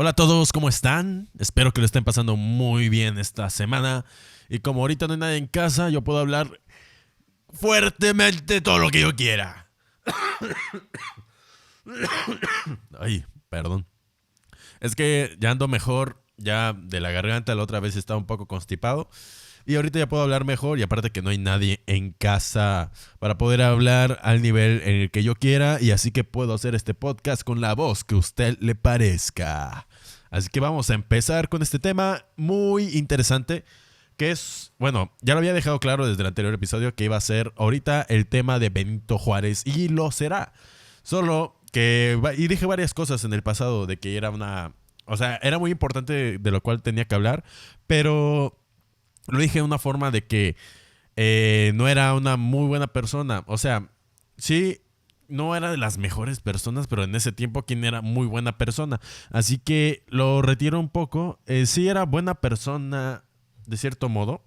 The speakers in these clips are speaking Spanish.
Hola a todos, ¿cómo están? Espero que lo estén pasando muy bien esta semana. Y como ahorita no hay nadie en casa, yo puedo hablar fuertemente todo lo que yo quiera. Ay, perdón. Es que ya ando mejor, ya de la garganta. La otra vez estaba un poco constipado. Y ahorita ya puedo hablar mejor. Y aparte que no hay nadie en casa para poder hablar al nivel en el que yo quiera. Y así que puedo hacer este podcast con la voz que a usted le parezca. Así que vamos a empezar con este tema muy interesante. Que es, bueno, ya lo había dejado claro desde el anterior episodio que iba a ser ahorita el tema de Benito Juárez. Y lo será. Solo que, y dije varias cosas en el pasado de que era una... O sea, era muy importante de lo cual tenía que hablar. Pero lo dije de una forma de que no era una muy buena persona. O sea, sí, no era de las mejores personas, pero en ese tiempo quien era muy buena persona. Así que lo retiro un poco. Sí era buena persona de cierto modo,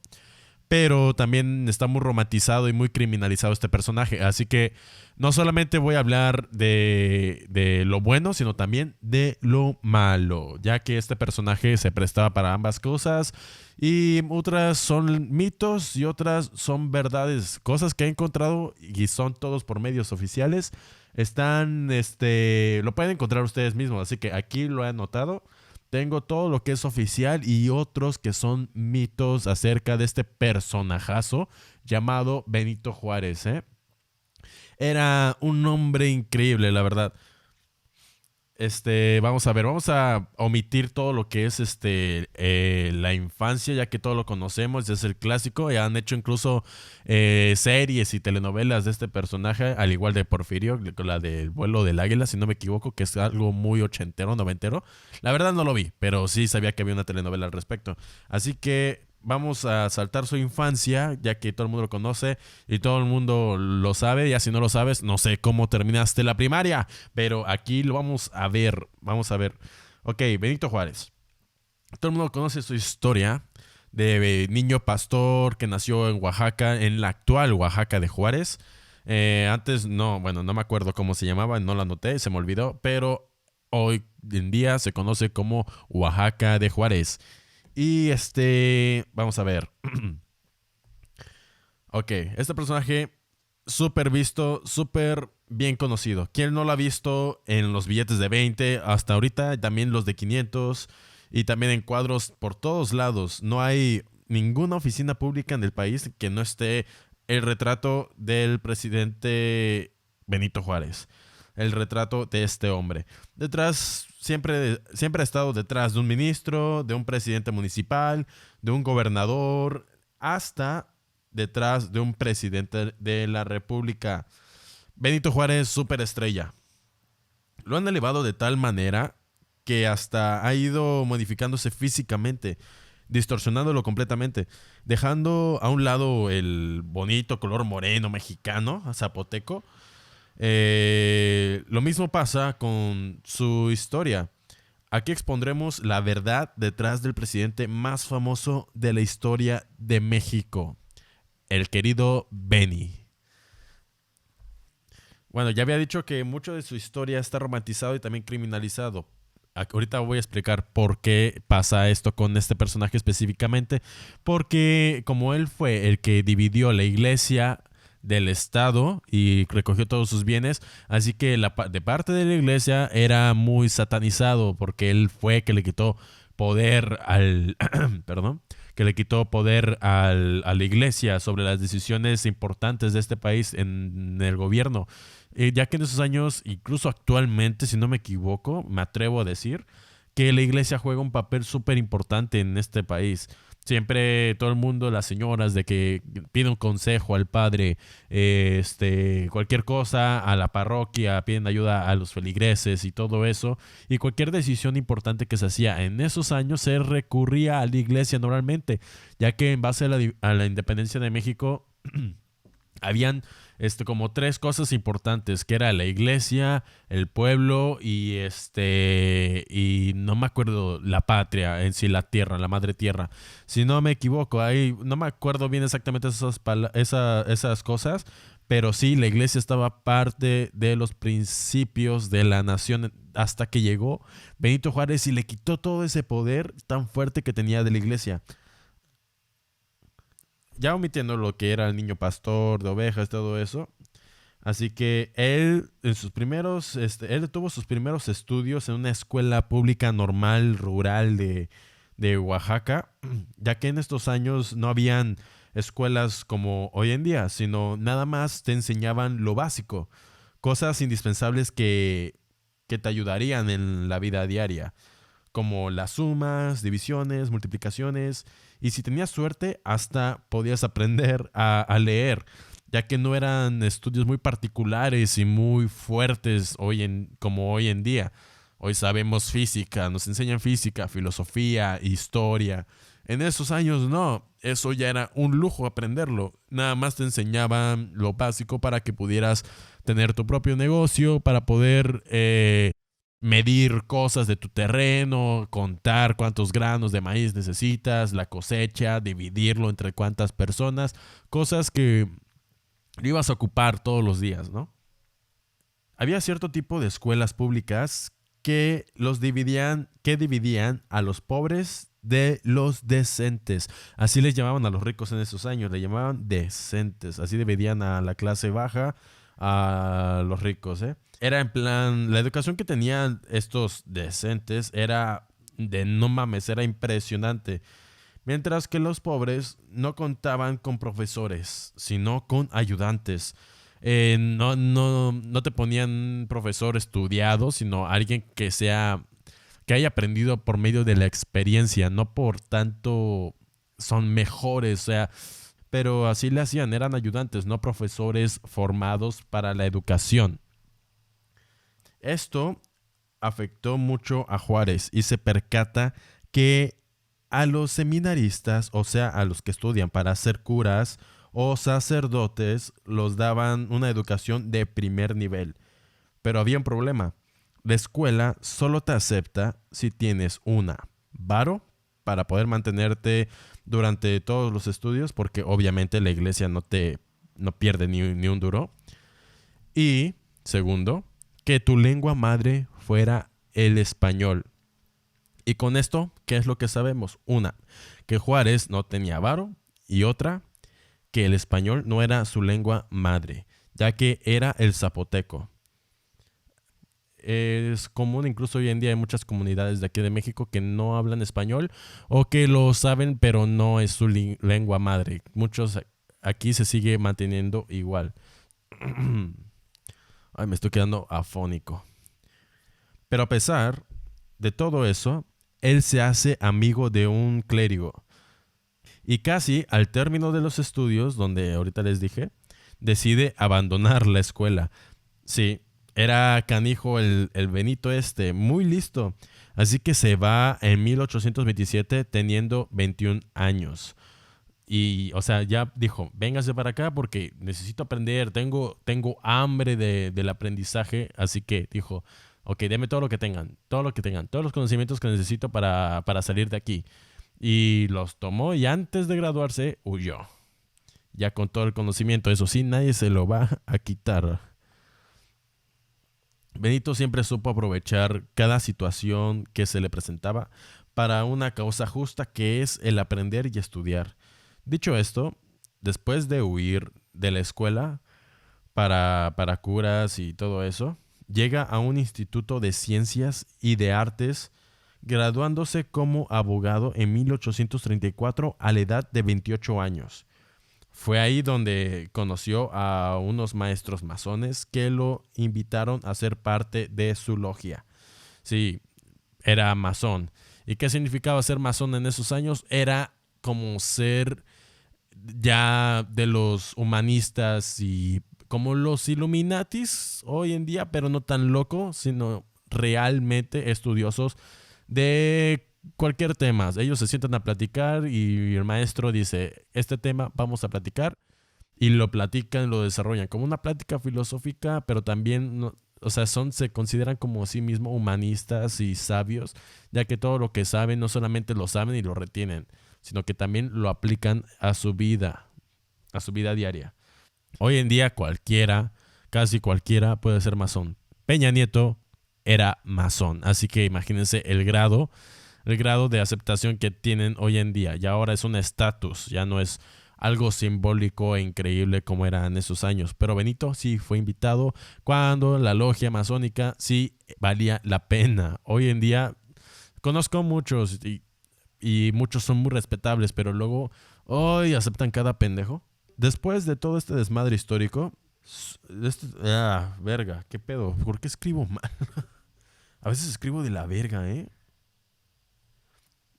pero también está muy romantizado y muy criminalizado este personaje. Así que no solamente voy a hablar de lo bueno, sino también de lo malo, ya que este personaje se prestaba para ambas cosas y otras son mitos y otras son verdades, cosas que he encontrado y son todos por medios oficiales. Están, lo pueden encontrar ustedes mismos, así que aquí lo he anotado. Tengo todo lo que es oficial y otros que son mitos acerca de este personajazo llamado Benito Juárez, ¿eh? Era un hombre increíble, la verdad. Vamos a ver, vamos a omitir todo lo que es la infancia, ya que todo lo conocemos, es el clásico. Ya han hecho incluso series y telenovelas de este personaje, al igual de Porfirio, la del vuelo del águila, si no me equivoco, que es algo muy ochentero, noventero. La verdad no lo vi, pero sí sabía que había una telenovela al respecto. Así que vamos a saltar su infancia, ya que todo el mundo lo conoce y todo el mundo lo sabe. Ya si no lo sabes, no sé cómo terminaste la primaria, pero aquí lo vamos a ver. Vamos a ver. Ok, Benito Juárez. Todo el mundo conoce su historia de niño pastor que nació en Oaxaca, en la actual Oaxaca de Juárez. Antes no, bueno, no me acuerdo cómo se llamaba, no la anoté, se me olvidó, pero hoy en día se conoce como Oaxaca de Juárez. Y vamos a ver. Ok, este personaje súper visto, súper bien conocido. ¿Quién no lo ha visto en los billetes de 20 hasta ahorita? También los de 500 y también en cuadros por todos lados. No hay ninguna oficina pública en el país que no esté el retrato del presidente Benito Juárez. El retrato de este hombre. Detrás, siempre ha estado detrás de un ministro, de un presidente municipal, de un gobernador, hasta detrás de un presidente de la República. Benito Juárez, superestrella. Lo han elevado de tal manera que hasta ha ido modificándose físicamente, distorsionándolo completamente, dejando a un lado el bonito color moreno mexicano, zapoteco. Lo mismo pasa con su historia. Aquí expondremos la verdad detrás del presidente más famoso de la historia de México, el querido Benny. Bueno, ya había dicho que mucho de su historia está romantizado y también criminalizado. Ahorita voy a explicar por qué pasa esto con este personaje específicamente. Porque como él fue el que dividió la iglesia del Estado y recogió todos sus bienes, así que de parte de la iglesia era muy satanizado porque él fue que le quitó poder al... perdón, que le quitó poder a la iglesia sobre las decisiones importantes de este país en el gobierno. Ya que en esos años, incluso actualmente, si no me equivoco, me atrevo a decir que la iglesia juega un papel súper importante en este país. Siempre todo el mundo, las señoras, de que piden un consejo al padre, cualquier cosa a la parroquia, piden ayuda a los feligreses y todo eso. Y cualquier decisión importante que se hacía en esos años se recurría a la iglesia normalmente, ya que en base a la independencia de México habían como tres cosas importantes, que era la iglesia, el pueblo y no me acuerdo la patria en sí, la tierra, la madre tierra. Si no me equivoco, ahí no me acuerdo bien exactamente esas cosas, pero sí, la iglesia estaba parte de los principios de la nación hasta que llegó Benito Juárez y le quitó todo ese poder tan fuerte que tenía de la iglesia. Ya omitiendo lo que era el niño pastor de ovejas, todo eso. Así que él, él tuvo sus primeros estudios en una escuela pública normal, rural de Oaxaca, ya que en estos años no habían escuelas como hoy en día, sino nada más te enseñaban lo básico, cosas indispensables que te ayudarían en la vida diaria, como las sumas, divisiones, multiplicaciones, y si tenías suerte, hasta podías aprender a leer, ya que no eran estudios muy particulares y muy fuertes como hoy en día. Hoy sabemos física, nos enseñan física, filosofía, historia. En esos años no, eso ya era un lujo aprenderlo. Nada más te enseñaban lo básico para que pudieras tener tu propio negocio, para poder medir cosas de tu terreno, contar cuántos granos de maíz necesitas, la cosecha, dividirlo entre cuántas personas, cosas que lo ibas a ocupar todos los días, ¿no? Había cierto tipo de escuelas públicas que dividían a los pobres de los decentes. Así les llamaban a los ricos en esos años, le llamaban decentes. Así dividían a la clase baja a los ricos, ¿eh? Era en plan, la educación que tenían estos decentes era de no mames, era impresionante. Mientras que los pobres no contaban con profesores, sino con ayudantes. No te ponían profesor estudiado, sino alguien que haya aprendido por medio de la experiencia, no por tanto son mejores, o sea, pero así le hacían, eran ayudantes, no profesores formados para la educación. Esto afectó mucho a Juárez y se percata que a los seminaristas, o sea, a los que estudian para ser curas o sacerdotes, los daban una educación de primer nivel. Pero había un problema. La escuela solo te acepta si tienes varo para poder mantenerte durante todos los estudios, porque obviamente la iglesia no pierde ni un duro. Y segundo, que tu lengua madre fuera el español. Y con esto, ¿qué es lo que sabemos? Una, que Juárez no tenía varo, y otra, que el español no era su lengua madre, ya que era el zapoteco. Es común incluso hoy en día en muchas comunidades de aquí de México que no hablan español o que lo saben pero no es su lengua madre. Muchos aquí se sigue manteniendo igual. Ay, me estoy quedando afónico. Pero a pesar de todo eso, él se hace amigo de un clérigo. Y casi al término de los estudios, donde ahorita les dije, decide abandonar la escuela. Sí, era canijo el Benito muy listo. Así que se va en 1827 teniendo 21 años. Y, o sea, ya dijo, véngase para acá porque necesito aprender, tengo hambre del aprendizaje. Así que dijo, ok, deme todo lo que tengan, todos los conocimientos que necesito para salir de aquí. Y los tomó y antes de graduarse huyó. Ya con todo el conocimiento, eso sí, nadie se lo va a quitar. Benito siempre supo aprovechar cada situación que se le presentaba para una causa justa que es el aprender y estudiar. Dicho esto, después de huir de la escuela para curas y todo eso, llega a un instituto de ciencias y de artes, graduándose como abogado en 1834 a la edad de 28 años. Fue ahí donde conoció a unos maestros masones que lo invitaron a ser parte de su logia. Sí, era masón. ¿Y qué significaba ser masón en esos años? Era como ser ya de los humanistas y como los Illuminatis hoy en día, pero no tan loco, sino realmente estudiosos de cualquier tema. Ellos se sientan a platicar y el maestro dice, este tema vamos a platicar y lo platican, lo desarrollan como una plática filosófica, pero también, o sea, se consideran como sí mismos humanistas y sabios, ya que todo lo que saben no solamente lo saben y lo retienen, sino que también lo aplican a su vida diaria. Hoy en día cualquiera, casi cualquiera puede ser masón. Peña Nieto era masón, así que imagínense el grado de aceptación que tienen hoy en día. Y ahora es un estatus, ya no es algo simbólico e increíble como era en esos años. Pero Benito sí fue invitado cuando la logia masónica sí valía la pena. Hoy en día conozco muchos y muchos son muy respetables, pero luego hoy aceptan cada pendejo. Después de todo este desmadre histórico, verga, ¿qué pedo? ¿Por qué escribo mal? A veces escribo de la verga, ¿eh?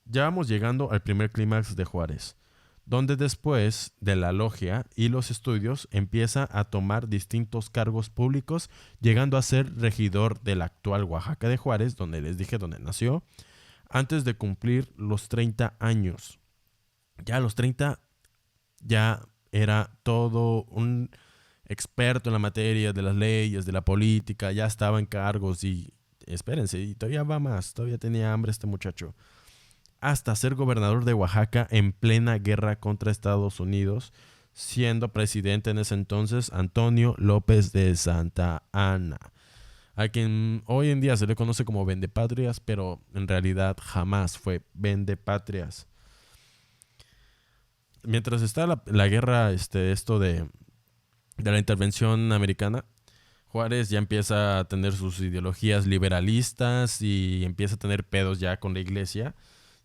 Ya vamos llegando al primer clímax de Juárez, donde después de la logia y los estudios empieza a tomar distintos cargos públicos, llegando a ser regidor del actual Oaxaca de Juárez, donde les dije donde nació, antes de cumplir los 30 años. Ya a los 30 ya era todo un experto en la materia de las leyes, de la política, ya estaba en cargos y espérense, y todavía va más, todavía tenía hambre este muchacho. Hasta ser gobernador de Oaxaca en plena guerra contra Estados Unidos, siendo presidente en ese entonces Antonio López de Santa Anna, a quien hoy en día se le conoce como vendepatrias, pero en realidad jamás fue vendepatrias. Mientras está la guerra, esto de la intervención americana, Juárez ya empieza a tener sus ideologías liberalistas y empieza a tener pedos ya con la iglesia.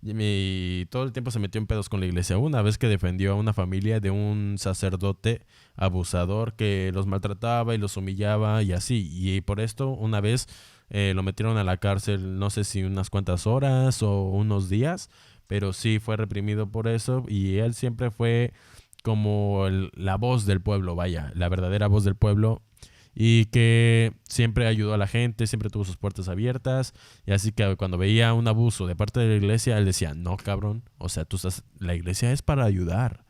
Y todo el tiempo se metió en pedos con la iglesia. Una vez que defendió a una familia de un sacerdote abusador que los maltrataba y los humillaba y así. Y por esto, una vez lo metieron a la cárcel, no sé si unas cuantas horas o unos días, pero sí fue reprimido por eso. Y él siempre fue como la voz del pueblo, vaya, la verdadera voz del pueblo, y que siempre ayudó a la gente, siempre tuvo sus puertas abiertas, y así que cuando veía un abuso de parte de la iglesia, él decía, no cabrón, o sea, la iglesia es para ayudar,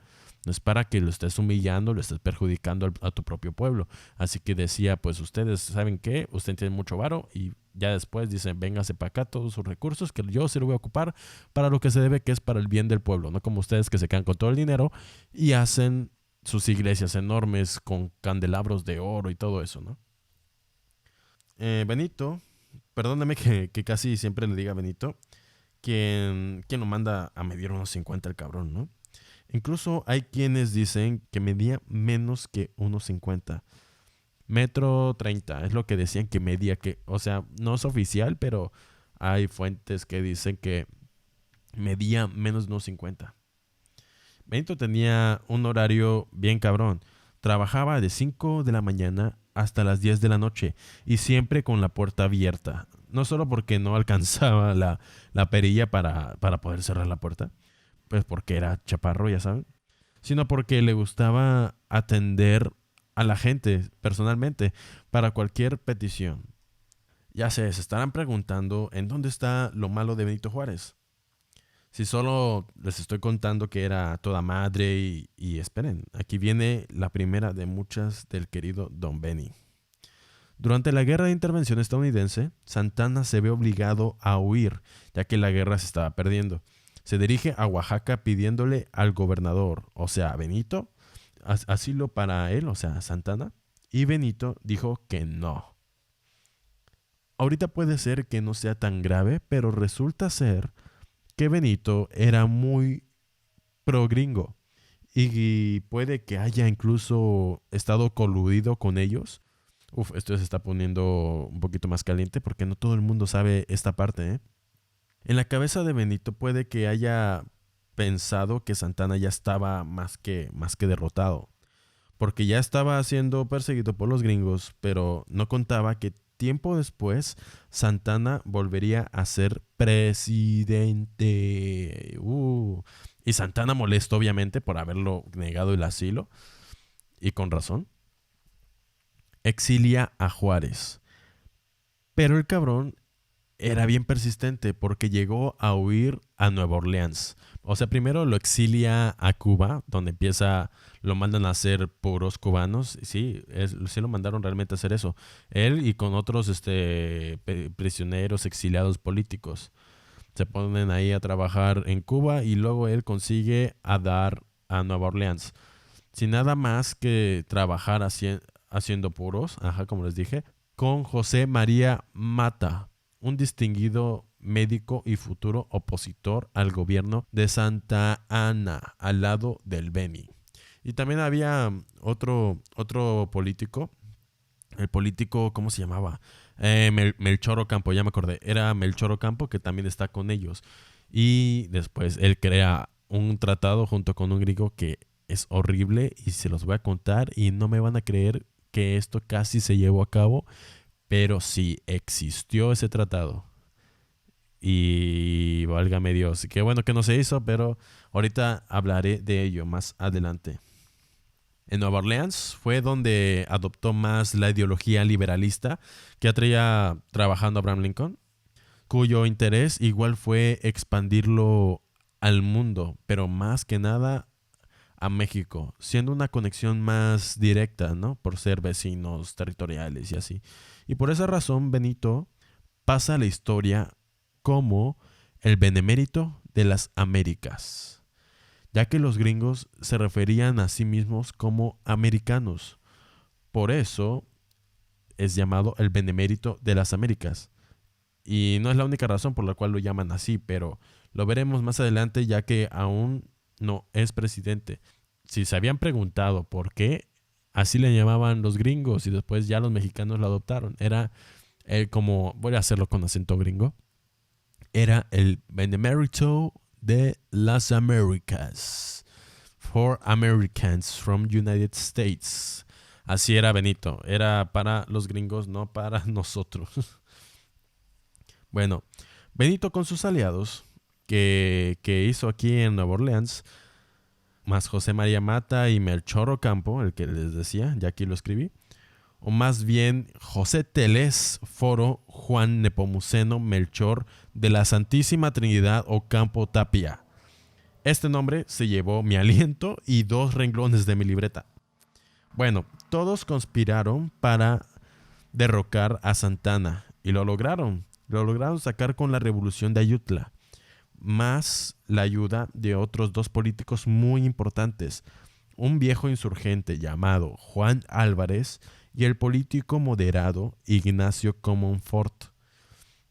no es para que lo estés humillando, lo estés perjudicando a tu propio pueblo. Así que decía, pues ustedes saben qué, ustedes tienen mucho varo, y ya después dicen, véngase para acá todos sus recursos, que yo se lo voy a ocupar para lo que se debe, que es para el bien del pueblo, no como ustedes que se quedan con todo el dinero y hacen sus iglesias enormes con candelabros de oro y todo eso, ¿no? Benito, perdóname que casi siempre le diga Benito, quien lo manda a medir unos 50 el cabrón, ¿no? Incluso hay quienes dicen que medía menos que unos 50. Metro 30, es lo que decían que medía, que, o sea, no es oficial, pero hay fuentes que dicen que medía menos de unos 50. Benito tenía un horario bien cabrón. Trabajaba de 5 de la mañana hasta las 10 de la noche y siempre con la puerta abierta. No solo porque no alcanzaba la perilla para poder cerrar la puerta, pues porque era chaparro, ya saben, sino porque le gustaba atender a la gente personalmente para cualquier petición. Ya se estarán preguntando en dónde está lo malo de Benito Juárez. Si solo les estoy contando que era toda madre y esperen, aquí viene la primera de muchas del querido Don Benny. Durante la guerra de intervención estadounidense, Santana se ve obligado a huir, ya que la guerra se estaba perdiendo. Se dirige a Oaxaca pidiéndole al gobernador, o sea, Benito, asilo para él, o sea, Santana, y Benito dijo que no. Ahorita puede ser que no sea tan grave, pero resulta ser que Benito era muy pro gringo y puede que haya incluso estado coludido con ellos. Uf, esto se está poniendo un poquito más caliente porque no todo el mundo sabe esta parte, ¿eh? En la cabeza de Benito puede que haya pensado que Santana ya estaba más que derrotado, porque ya estaba siendo perseguido por los gringos, pero no contaba que tiempo después Santana volvería a ser presidente. Y Santana molesto obviamente por haberlo negado el asilo, y con razón, exilia a Juárez. Pero el cabrón era bien persistente porque llegó a huir a Nueva Orleans. O sea, primero lo exilia a Cuba, donde lo mandan a hacer puros cubanos. Sí, sí lo mandaron realmente a hacer eso. Él y con otros prisioneros exiliados políticos. Se ponen ahí a trabajar en Cuba y luego él consigue a dar a Nueva Orleans. Sin nada más que trabajar haciendo puros, como les dije, con José María Mata, un distinguido médico y futuro opositor al gobierno de Santa Ana, al lado del Beni. Y también había otro político, el político, ¿cómo se llamaba? Melchor Ocampo, ya me acordé. Era Melchor Ocampo, que también está con ellos. Y después él crea un tratado junto con un griego que es horrible y se los voy a contar y no me van a creer que esto casi se llevó a cabo, pero sí existió ese tratado. Y válgame Dios, qué bueno que no se hizo, pero ahorita hablaré de ello más adelante. En Nueva Orleans fue donde adoptó más la ideología liberalista que atraía trabajando Abraham Lincoln, cuyo interés igual fue expandirlo al mundo, pero más que nada a México, siendo una conexión más directa, ¿no? Por ser vecinos territoriales y así. Y por esa razón Benito pasa a la historia como el benemérito de las Américas, ya que los gringos se referían a sí mismos como americanos. Por eso es llamado el benemérito de las Américas. Y no es la única razón por la cual lo llaman así, pero lo veremos más adelante ya que aún no es presidente. Si se habían preguntado por qué, así le llamaban los gringos y después ya los mexicanos lo adoptaron. Era como, voy a hacerlo con acento gringo, era el benemérito de las Américas. For Americans from United States. Así era Benito. Era para los gringos, no para nosotros. Bueno, Benito con sus aliados que hizo aquí en Nueva Orleans, más José María Mata y Melchor Ocampo, el que les decía, ya aquí lo escribí, o más bien José Teles Foro Juan Nepomuceno Melchor de la Santísima Trinidad Ocampo Tapia. Este nombre se llevó mi aliento y 2 renglones de mi libreta. Bueno, todos conspiraron para derrocar a Santana y lo lograron. Lo lograron sacar con la revolución de Ayutla, más la ayuda de otros 2 políticos muy importantes, un viejo insurgente llamado Juan Álvarez y el político moderado Ignacio Comonfort.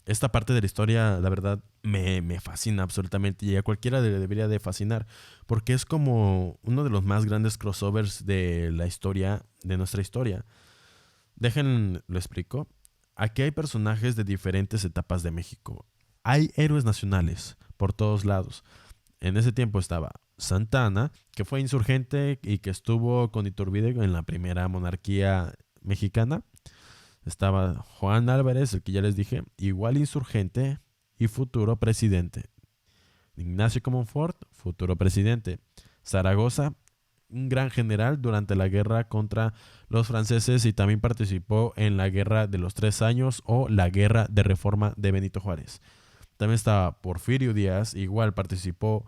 Esta parte de la historia, la verdad, me fascina absolutamente y a cualquiera le debería de fascinar porque es como uno de los más grandes crossovers de la historia, de nuestra historia. Lo explico. Aquí hay personajes de diferentes etapas de México. Hay héroes nacionales por todos lados. En ese tiempo estaba Santa Anna, que fue insurgente y que estuvo con Iturbide en la primera monarquía mexicana. Estaba Juan Álvarez, el que ya les dije, igual insurgente y futuro presidente. Ignacio Comonfort, futuro presidente. Zaragoza, un gran general durante la guerra contra los franceses y también participó en la guerra de los 3 años o la guerra de reforma de Benito Juárez. También estaba Porfirio Díaz, igual participó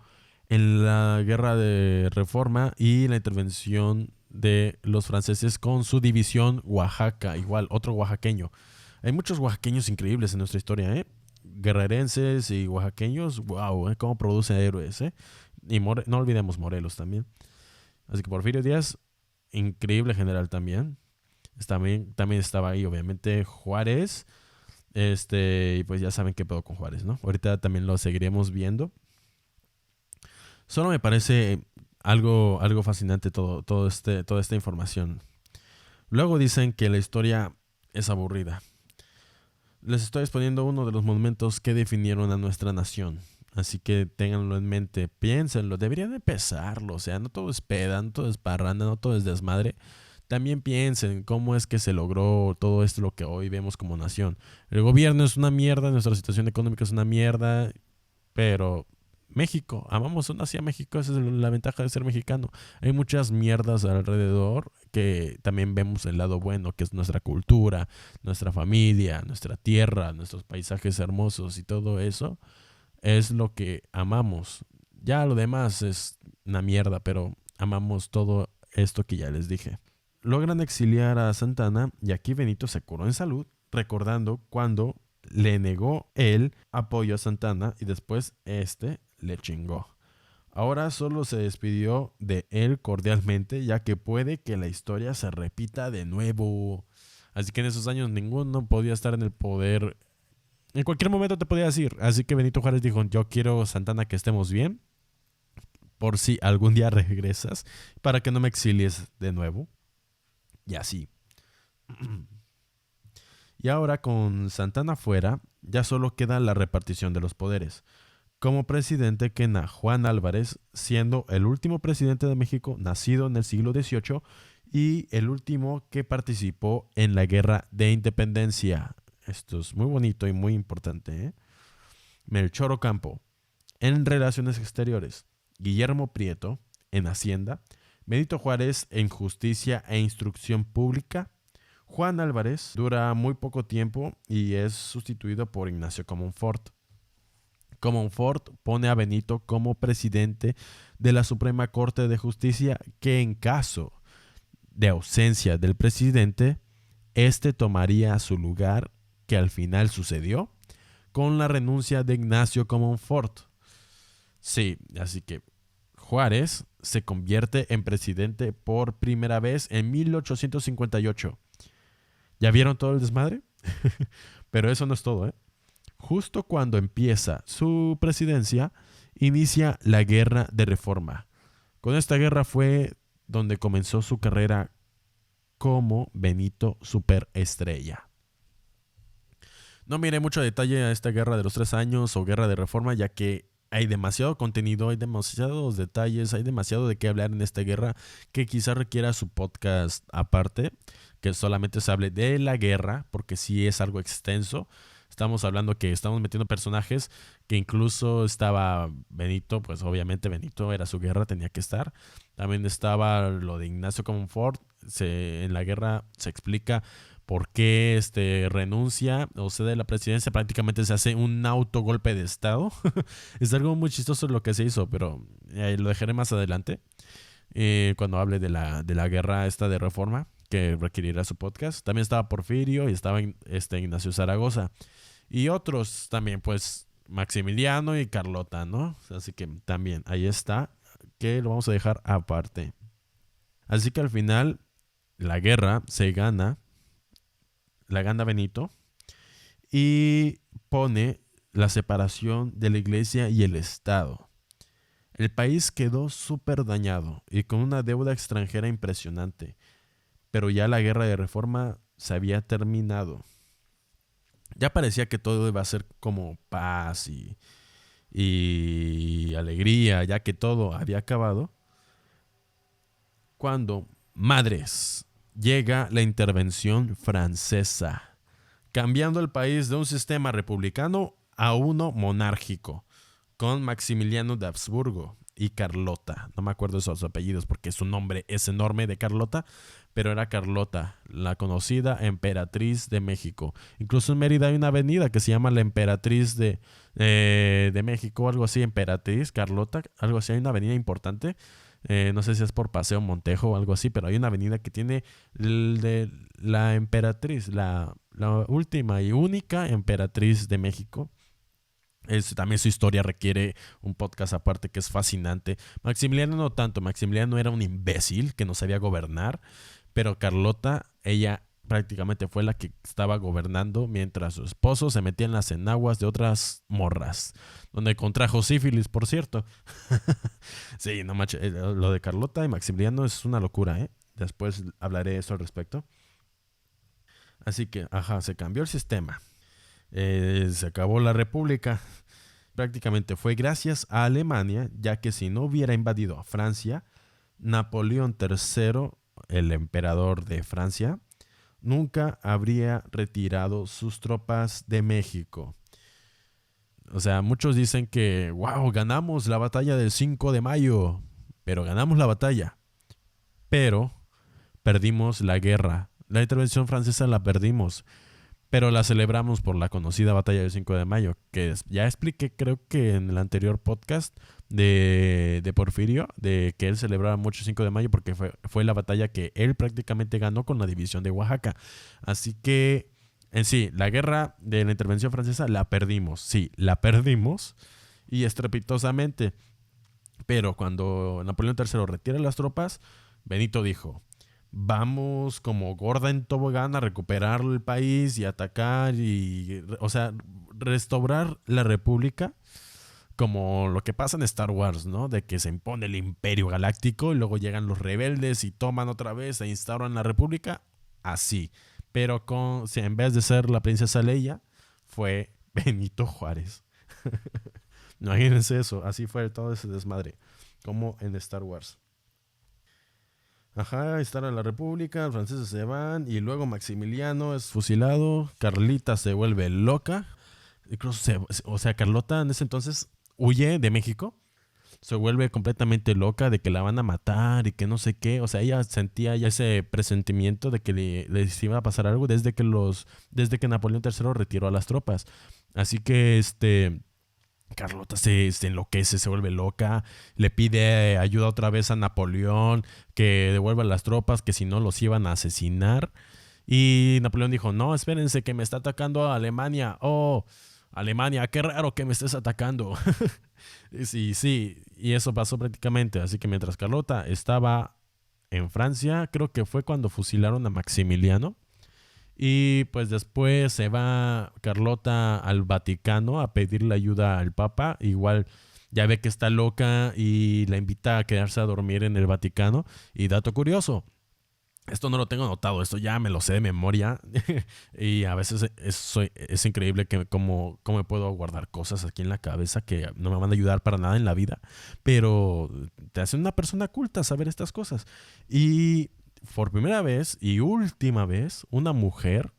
en la guerra de reforma y la intervención de los franceses con su división Oaxaca, igual otro oaxaqueño. Hay muchos oaxaqueños increíbles en nuestra historia, guerrerenses y oaxaqueños, wow, cómo producen héroes, y no olvidemos Morelos también. Así que Porfirio Díaz, increíble general también. También estaba ahí, obviamente, Juárez. Y pues ya saben qué pedo con Juárez, ¿no? Ahorita también lo seguiremos viendo. Solo me parece algo fascinante toda esta información. Luego dicen que la historia es aburrida. Les estoy exponiendo uno de los monumentos que definieron a nuestra nación. Así que ténganlo en mente, piénsenlo, deberían de pesarlo. O sea, no todo es peda, no todo es parranda, no todo es desmadre. También piensen cómo es que se logró todo esto lo que hoy vemos como nación. El gobierno es una mierda, nuestra situación económica es una mierda, pero México, amamos aún así a México, esa es la ventaja de ser mexicano. Hay muchas mierdas alrededor que también vemos el lado bueno, que es nuestra cultura, nuestra familia, nuestra tierra, nuestros paisajes hermosos y todo eso es lo que amamos. Ya lo demás es una mierda, pero amamos todo esto que ya les dije. Logran exiliar a Santana y aquí Benito se curó en salud, recordando cuando le negó el apoyo a Santana y después le chingó. Ahora solo se despidió de él cordialmente, ya que puede que la historia se repita de nuevo. Así que en esos años ninguno podía estar en el poder. En cualquier momento te podías ir. Así que Benito Juárez dijo, yo quiero, Santana, que estemos bien, por si algún día regresas, para que no me exilies de nuevo. Y así. Y ahora con Santana fuera, ya solo queda la repartición de los poderes. Como presidente queda Juan Álvarez, siendo el último presidente de México nacido en el siglo XVIII y el último que participó en la Guerra de Independencia. Esto es muy bonito y muy importante, ¿eh? Melchor Ocampo, en Relaciones Exteriores. Guillermo Prieto, en Hacienda. Benito Juárez, en Justicia e Instrucción Pública. Juan Álvarez dura muy poco tiempo y es sustituido por Ignacio Comonfort. Comonfort pone a Benito como presidente de la Suprema Corte de Justicia, que en caso de ausencia del presidente, tomaría su lugar, que al final sucedió, con la renuncia de Ignacio Comonfort. Sí, así que Juárez se convierte en presidente por primera vez en 1858. ¿Ya vieron todo el desmadre? Pero eso no es todo, ¿eh? Justo cuando empieza su presidencia, inicia la Guerra de Reforma. Con esta guerra fue donde comenzó su carrera como Benito Superestrella. No miré mucho detalle a esta Guerra de los 3 años o Guerra de Reforma, ya que hay demasiado contenido, hay demasiados detalles, hay demasiado de qué hablar en esta guerra que quizás requiera su podcast aparte, que solamente se hable de la guerra, porque sí es algo extenso. Estamos hablando que estamos metiendo personajes que incluso estaba Benito, pues obviamente Benito era su guerra, tenía que estar. También estaba lo de Ignacio Comonfort. En la guerra se explica por qué renuncia o cede la presidencia. Prácticamente se hace un autogolpe de estado. Es algo muy chistoso lo que se hizo, pero lo dejaré más adelante. Cuando hable de la guerra esta de reforma, que requerirá su podcast. También estaba Porfirio y estaba Ignacio Zaragoza. Y otros también, pues Maximiliano y Carlota, ¿no? Así que también ahí está, que lo vamos a dejar aparte. Así que al final la guerra la gana Benito y pone la separación de la iglesia y el Estado. El país quedó súper dañado y con una deuda extranjera impresionante, pero ya la guerra de reforma se había terminado. Ya parecía que todo iba a ser como paz y alegría, ya que todo había acabado, cuando, madres, llega la intervención francesa, cambiando el país de un sistema republicano a uno monárquico, con Maximiliano de Habsburgo y Carlota. No me acuerdo de esos apellidos porque su nombre es enorme de Carlota, pero era Carlota, la conocida emperatriz de México. Incluso en Mérida hay una avenida que se llama la Emperatriz de México, algo así, Emperatriz, Carlota, algo así. Hay una avenida importante. No sé si es por Paseo Montejo o algo así, pero hay una avenida que tiene de la emperatriz, la última y única emperatriz de México. También su historia requiere un podcast aparte que es fascinante. Maximiliano no tanto, Maximiliano era un imbécil que no sabía gobernar, pero Carlota, ella prácticamente fue la que estaba gobernando mientras su esposo se metía en las enaguas de otras morras, donde contrajo sífilis, por cierto. Sí, no manches, lo de Carlota y Maximiliano es una locura, ¿eh? Después hablaré eso al respecto. Así que, se cambió el sistema. Se acabó la república. Prácticamente fue gracias a Alemania, ya que si no hubiera invadido a Francia, Napoleón III, el emperador de Francia, nunca habría retirado sus tropas de México. O sea, muchos dicen que, wow, ganamos la batalla del 5 de mayo, pero ganamos la batalla, pero perdimos la guerra. La intervención francesa la perdimos, pero la celebramos por la conocida batalla del 5 de mayo, que ya expliqué creo que en el anterior podcast, de Porfirio, de que él celebraba mucho el 5 de mayo porque fue la batalla que él prácticamente ganó con la división de Oaxaca. Así que, en sí, la guerra de la intervención francesa la perdimos. Sí, la perdimos y estrepitosamente. Pero cuando Napoleón III retira las tropas, Benito dijo, vamos como gorda en tobogán a recuperar el país y atacar y, o sea, restaurar la república como lo que pasa en Star Wars, ¿no? De que se impone el Imperio Galáctico y luego llegan los rebeldes y toman otra vez e instauran la república, así. Pero si en vez de ser la princesa Leia, fue Benito Juárez. Imagínense eso, así fue todo ese desmadre, como en Star Wars. Ajá, instala la república, los franceses se van y luego Maximiliano es fusilado, Carlita se vuelve loca. Incluso o sea, Carlota en ese entonces huye de México, se vuelve completamente loca de que la van a matar y que no sé qué. O sea, ella sentía ya ese presentimiento de que les iba a pasar algo desde que Napoleón III retiró a las tropas. Así que Carlota se enloquece, se vuelve loca, le pide ayuda otra vez a Napoleón, que devuelva las tropas, que si no los iban a asesinar. Y Napoleón dijo, no, espérense, que me está atacando a Alemania. Oh, Alemania, qué raro que me estés atacando. Sí, sí, y eso pasó prácticamente. Así que mientras Carlota estaba en Francia, creo que fue cuando fusilaron a Maximiliano. Y pues después se va Carlota al Vaticano a pedirle ayuda al Papa. Igual ya ve que está loca y la invita a quedarse a dormir en el Vaticano. Y dato curioso, esto no lo tengo anotado, esto ya me lo sé de memoria. Y a veces es increíble que cómo me puedo guardar cosas aquí en la cabeza que no me van a ayudar para nada en la vida. Pero te hace una persona culta saber estas cosas. Y por primera vez y última vez, una mujer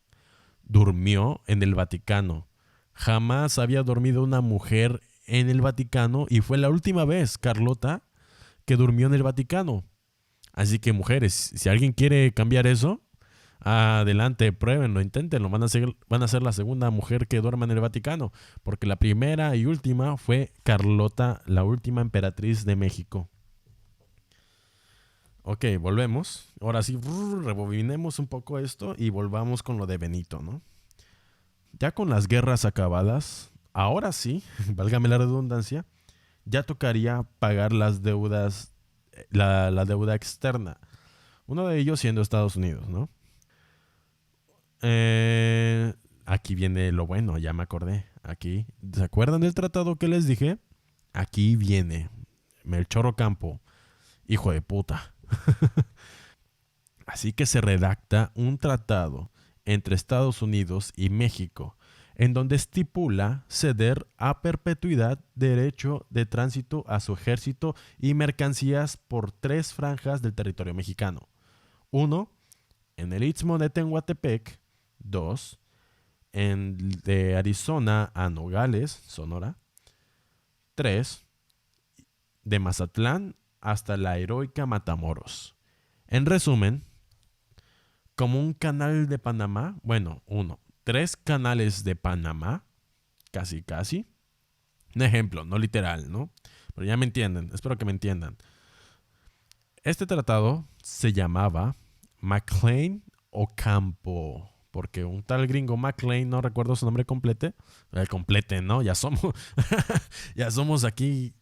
durmió en el Vaticano. Jamás había dormido una mujer en el Vaticano y fue la última vez, Carlota, que durmió en el Vaticano. Así que mujeres, si alguien quiere cambiar eso, adelante, pruébenlo, inténtenlo. Van a ser la segunda mujer que duerma en el Vaticano, porque la primera y última fue Carlota, la última emperatriz de México. Ok, volvemos. Ahora sí, rebobinemos un poco esto y volvamos con lo de Benito, ¿no? Ya con las guerras acabadas, ahora sí, válgame la redundancia, ya tocaría pagar las deudas, la deuda externa. Uno de ellos siendo Estados Unidos, ¿no? Aquí viene lo bueno, ya me acordé. Aquí, ¿se acuerdan del tratado que les dije? Aquí viene Melchor Ocampo, hijo de puta. Así que se redacta un tratado entre Estados Unidos y México, en donde estipula ceder a perpetuidad derecho de tránsito a su ejército y mercancías por 3 franjas del territorio mexicano. 1. En el Istmo de Tehuantepec. 2. De Arizona a Nogales, Sonora. 3. De Mazatlán hasta la heroica Matamoros. En resumen, como un canal de Panamá, bueno, 3 canales de Panamá, casi casi. Un ejemplo, no literal, ¿no? Pero ya me entienden, espero que me entiendan. Este tratado se llamaba McLean Ocampo, porque un tal gringo McLean, no recuerdo su nombre completo, complete, ¿no? Ya somos aquí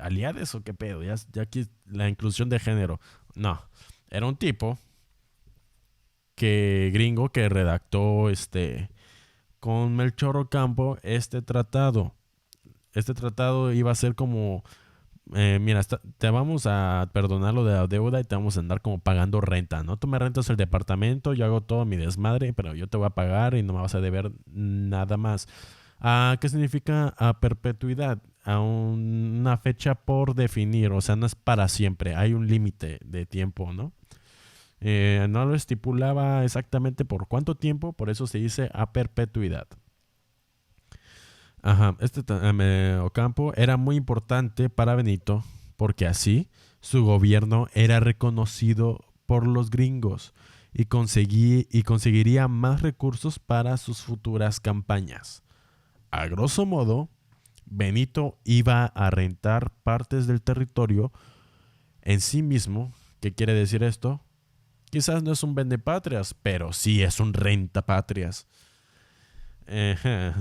aliados o qué pedo, ya aquí la inclusión de género. No, era un tipo gringo que redactó con Melchor Ocampo este tratado. Este tratado iba a ser como, mira, te vamos a perdonar lo de la deuda y te vamos a andar como pagando renta, ¿no? Tú me rentas el departamento, yo hago todo mi desmadre, pero yo te voy a pagar y no me vas a deber nada más. ¿Qué significa a perpetuidad? A una fecha por definir, o sea, no es para siempre, hay un límite de tiempo, ¿no? No lo estipulaba exactamente por cuánto tiempo, por eso se dice a perpetuidad. Ajá, Ocampo era muy importante para Benito porque así su gobierno era reconocido por los gringos y conseguiría más recursos para sus futuras campañas. A grosso modo, Benito iba a rentar partes del territorio en sí mismo. ¿Qué quiere decir esto? Quizás no es un vendepatrias, pero sí es un rentapatrias. Eh,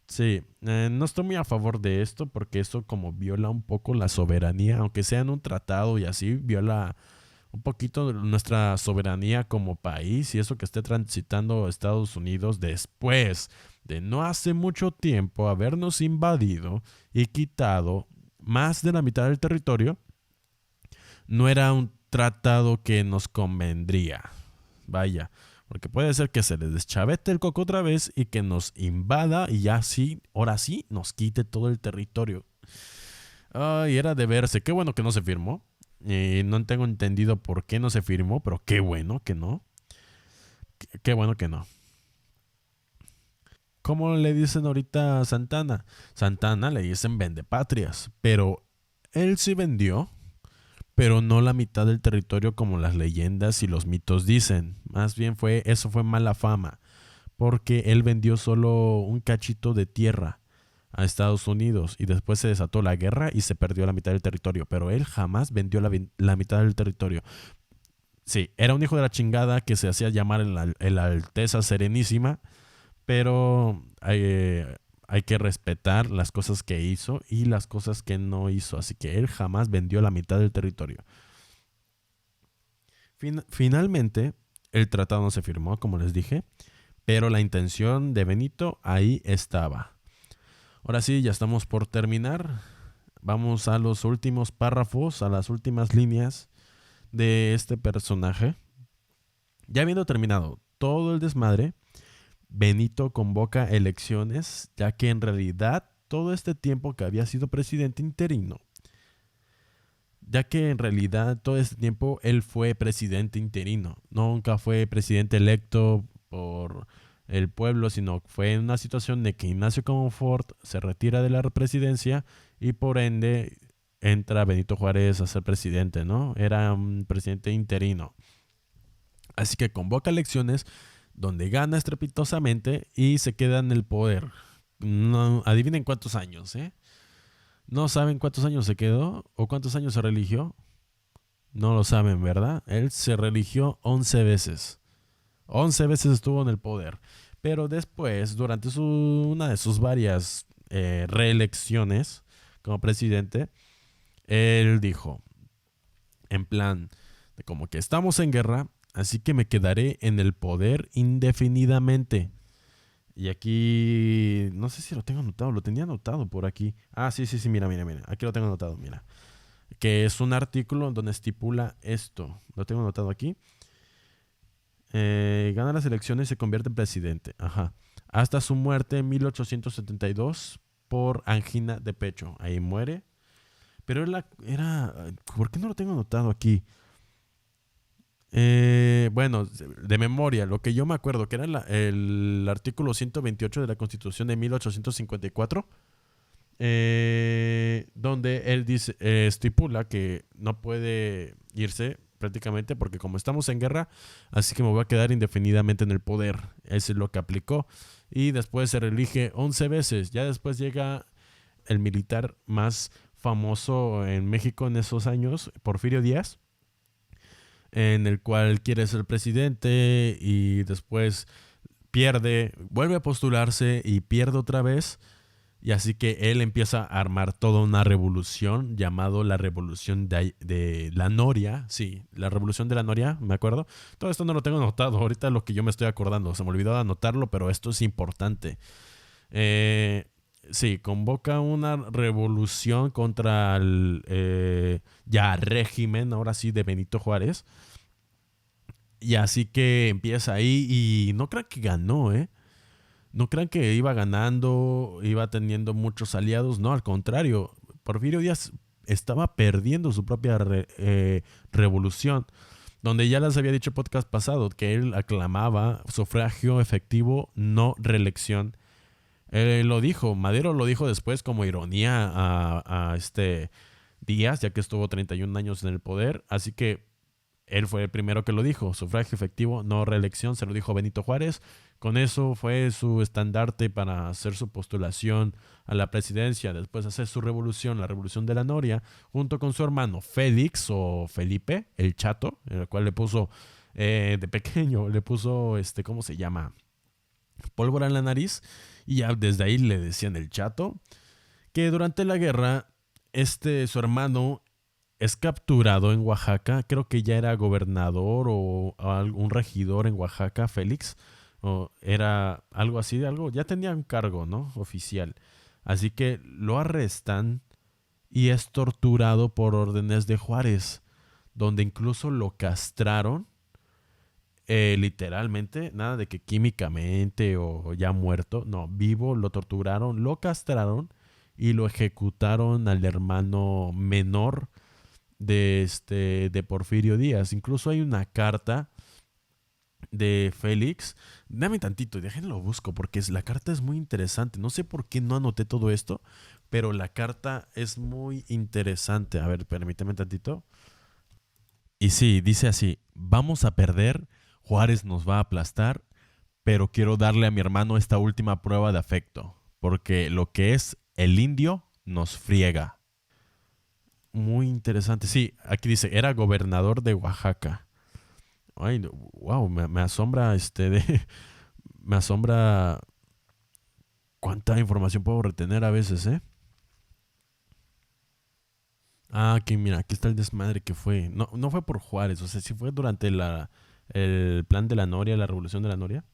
sí, no estoy muy a favor de esto porque esto como viola un poco la soberanía, aunque sea en un tratado y así, viola un poquito nuestra soberanía como país y eso que esté transitando Estados Unidos después de no hace mucho tiempo habernos invadido y quitado más de la mitad del territorio, no era un tratado que nos convendría. Vaya, porque puede ser que se les deschavete el coco otra vez y que nos invada y ya sí, ahora sí, nos quite todo el territorio. Ay, era de verse. Qué bueno que no se firmó. No tengo entendido por qué no se firmó, pero qué bueno que no. Qué bueno que no. ¿Cómo le dicen ahorita a Santana? Santana le dicen vendepatrias, pero él sí vendió, pero no la mitad del territorio como las leyendas y los mitos dicen. Más bien eso fue mala fama, porque él vendió solo un cachito de tierra a Estados Unidos y después se desató la guerra y se perdió la mitad del territorio, pero él jamás vendió la mitad del territorio. Sí, era un hijo de la chingada que se hacía llamar el Alteza Serenísima, pero hay que respetar las cosas que hizo y las cosas que no hizo, así que él jamás vendió la mitad del territorio. Finalmente, el tratado no se firmó, como les dije, pero la intención de Benito ahí estaba. Ahora sí, ya estamos por terminar. Vamos a los últimos párrafos, a las últimas líneas de este personaje. Ya habiendo terminado todo el desmadre, Benito convoca elecciones, ya que en realidad todo este tiempo que había sido presidente interino, ya que en realidad todo este tiempo él fue presidente interino, nunca fue presidente electo por el pueblo, sino fue en una situación de que Ignacio Comonfort se retira de la presidencia y por ende entra Benito Juárez a ser presidente, ¿no? Era un presidente interino. Así que convoca elecciones donde gana estrepitosamente y se queda en el poder. No, adivinen cuántos años, ¿eh? ¿No saben cuántos años se quedó o cuántos años se religió? No lo saben, ¿verdad? Él se religió 11 veces. 11 veces estuvo en el poder. Pero después, durante una de sus varias reelecciones como presidente, él dijo, en plan, de como que estamos en guerra, así que me quedaré en el poder indefinidamente. Y aquí, no sé si lo tengo anotado, lo tenía anotado por aquí. Ah, sí, sí, sí, mira, mira, mira. Aquí lo tengo anotado, mira. Que es un artículo donde estipula esto. Lo tengo anotado aquí. Gana las elecciones y se convierte en presidente. Ajá. Hasta su muerte en 1872 por angina de pecho. Ahí muere. Pero ¿por qué no lo tengo anotado aquí? Bueno, de memoria, lo que yo me acuerdo que era el artículo 128 de la Constitución de 1854, donde él dice, estipula que no puede irse prácticamente porque como estamos en guerra, así que me voy a quedar indefinidamente en el poder. Eso es lo que aplicó. Y después se reelige 11 veces. Ya después llega el militar más famoso en México en esos años, Porfirio Díaz, en el cual quiere ser presidente y después pierde, vuelve a postularse y pierde otra vez. Y así que él empieza a armar toda una revolución llamado la revolución de la Noria. Sí, la revolución de la Noria, me acuerdo. Todo esto no lo tengo anotado, ahorita lo que yo me estoy acordando. Se me olvidó de anotarlo, pero esto es importante. Sí, convoca una revolución contra el ya régimen, ahora sí, de Benito Juárez. Y así que empieza ahí y no crean que ganó, ¿eh? No crean que iba ganando, iba teniendo muchos aliados. No, al contrario. Porfirio Díaz estaba perdiendo su propia revolución. Donde ya les había dicho podcast pasado que él aclamaba sufragio efectivo, no reelección. Lo dijo, Madero lo dijo después como ironía a este Díaz, ya que estuvo 31 años en el poder. Así que Él fue el primero que lo dijo. Sufragio efectivo, no reelección, se lo dijo Benito Juárez. Con eso fue su estandarte para hacer su postulación a la presidencia, después hacer su revolución, la revolución de la Noria, junto con su hermano Félix o Felipe, el Chato, el cual le puso de pequeño, le puso, ¿cómo se llama? Pólvora en la nariz, y ya desde ahí le decían el Chato, que durante la guerra, su hermano es capturado en Oaxaca, creo que ya era gobernador o un regidor en Oaxaca, Félix, o era algo así, algo, ya tenía un cargo, ¿no? Oficial. Así que lo arrestan y es torturado por órdenes de Juárez, donde incluso lo castraron, literalmente, nada de que químicamente o ya muerto, no, vivo, lo torturaron, lo castraron y lo ejecutaron al hermano menor de Porfirio Díaz. Incluso hay una carta de Félix. Dame tantito, déjenlo busco porque la carta es muy interesante. No sé por qué no anoté todo esto, pero la carta es muy interesante. A ver, permíteme tantito. Y sí, dice así: vamos a perder, Juárez nos va a aplastar, pero quiero darle a mi hermano esta última prueba de afecto, porque lo que es el indio nos friega. Muy interesante. Sí, aquí dice, era gobernador de Oaxaca. Ay, wow, me asombra me asombra cuánta información puedo retener a veces, ¿eh? Ah, aquí mira, aquí está el desmadre que fue. No, no fue por Juárez, o sea, sí fue durante el plan de la Noria, la revolución de la Noria.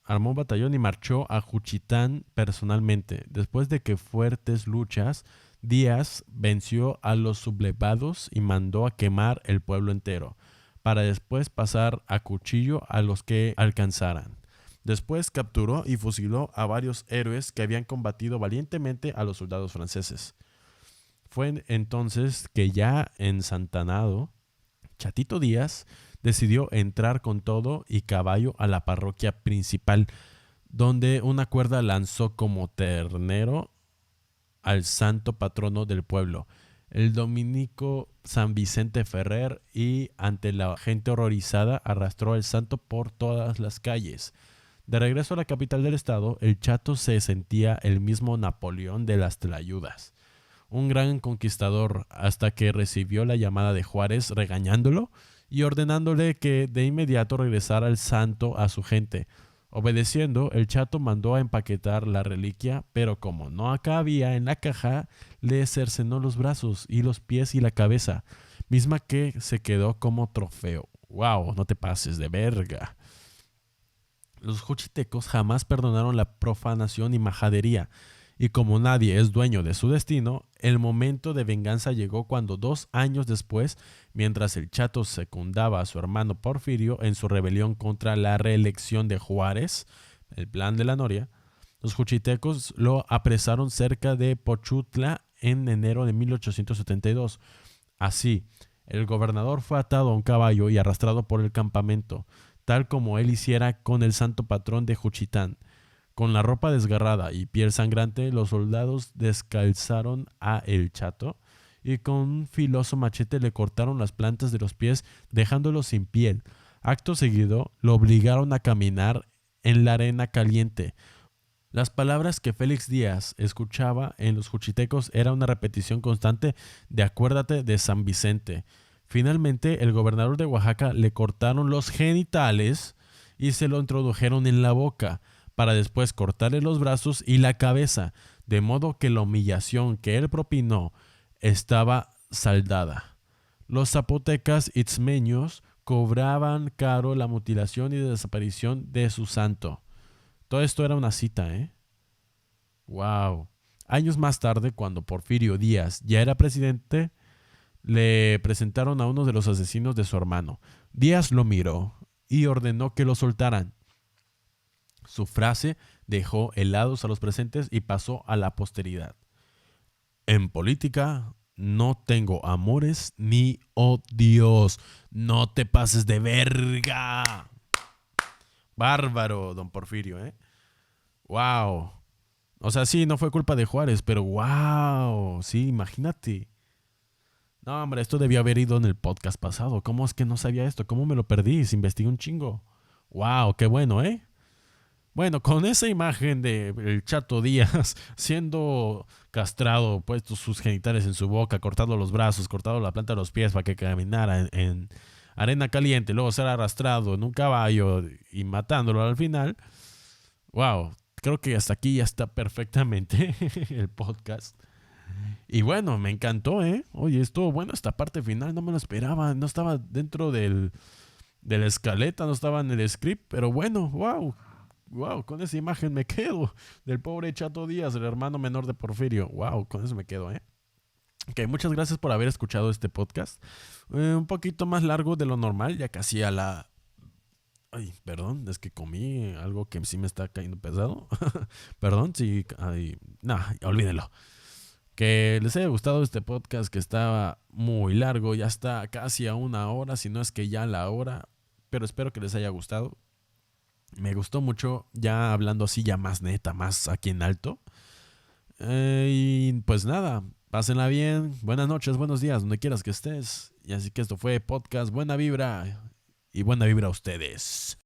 Armó un batallón y marchó a Juchitán personalmente. Después de que fuertes luchas, Díaz venció a los sublevados y mandó a quemar el pueblo entero, para después pasar a cuchillo a los que alcanzaran. Después capturó y fusiló a varios héroes que habían combatido valientemente a los soldados franceses. Fue entonces que ya ensantanado, Chatito Díaz decidió entrar con todo y caballo a la parroquia principal, donde una cuerda lanzó como ternero al santo patrono del pueblo, el dominico San Vicente Ferrer, y ante la gente horrorizada arrastró al santo por todas las calles. De regreso a la capital del estado, el Chato se sentía el mismo Napoleón de las Tlayudas, un gran conquistador, hasta que recibió la llamada de Juárez regañándolo y ordenándole que de inmediato regresara el santo a su gente. Obedeciendo, el Chato mandó a empaquetar la reliquia, pero como no cabía en la caja, le cercenó los brazos y los pies y la cabeza, misma que se quedó como trofeo. ¡Wow! No te pases de verga. Los juchitecos jamás perdonaron la profanación y majadería, y como nadie es dueño de su destino, el momento de venganza llegó cuando 2 años después, mientras el Chato secundaba a su hermano Porfirio en su rebelión contra la reelección de Juárez, el plan de la Noria, los juchitecos lo apresaron cerca de Pochutla en enero de 1872. Así, el gobernador fue atado a un caballo y arrastrado por el campamento, tal como él hiciera con el santo patrón de Juchitán. Con la ropa desgarrada y piel sangrante, los soldados descalzaron a El Chato y con un filoso machete le cortaron las plantas de los pies, dejándolo sin piel. Acto seguido, lo obligaron a caminar en la arena caliente. Las palabras que Félix Díaz escuchaba en los juchitecos era una repetición constante de acuérdate de San Vicente. Finalmente, el gobernador de Oaxaca le cortaron los genitales y se lo introdujeron en la boca, para después cortarle los brazos y la cabeza, de modo que la humillación que él propinó estaba saldada. Los zapotecas itzmeños cobraban caro la mutilación y desaparición de su santo. Todo esto era una cita, ¿eh? ¡Wow! Años más tarde, cuando Porfirio Díaz ya era presidente, le presentaron a uno de los asesinos de su hermano. Díaz lo miró y ordenó que lo soltaran. Su frase dejó helados a los presentes y pasó a la posteridad. En política no tengo amores ni odios. No te pases de verga. Bárbaro, don Porfirio, ¿eh? Wow. O sea, sí, no fue culpa de Juárez, pero wow. Sí, imagínate. No, hombre, esto debió haber ido en el podcast pasado. ¿Cómo es que no sabía esto? ¿Cómo me lo perdí? Se investigué un chingo. Wow, qué bueno, ¿eh? Bueno, con esa imagen de el Chato Díaz siendo castrado, puesto sus genitales en su boca, cortado los brazos, cortado la planta de los pies para que caminara en arena caliente, luego ser arrastrado en un caballo y matándolo al final. Wow, creo que hasta aquí ya está perfectamente el podcast. Y bueno, me encantó, ¿eh? Oye, estuvo bueno esta parte final, no me lo esperaba, no estaba dentro de la escaleta, no estaba en el script, pero bueno, wow. Wow, con esa imagen me quedo del pobre Chato Díaz, el hermano menor de Porfirio. Wow, con eso me quedo, ¿eh? Ok, muchas gracias por haber escuchado este podcast. Un poquito más largo de lo normal, ya casi a la... Ay, perdón, es que comí algo que sí me está cayendo pesado. Perdón, sí... Ay, no, olvídenlo. Que les haya gustado este podcast que estaba muy largo, ya está casi a una hora, si no es que ya la hora. Pero espero que les haya gustado. Me gustó mucho, ya hablando así, ya más neta, más aquí en alto. Y pues nada, pásenla bien. Buenas noches, buenos días, donde quieras que estés. Y así que esto fue podcast Buena Vibra. Y buena vibra a ustedes.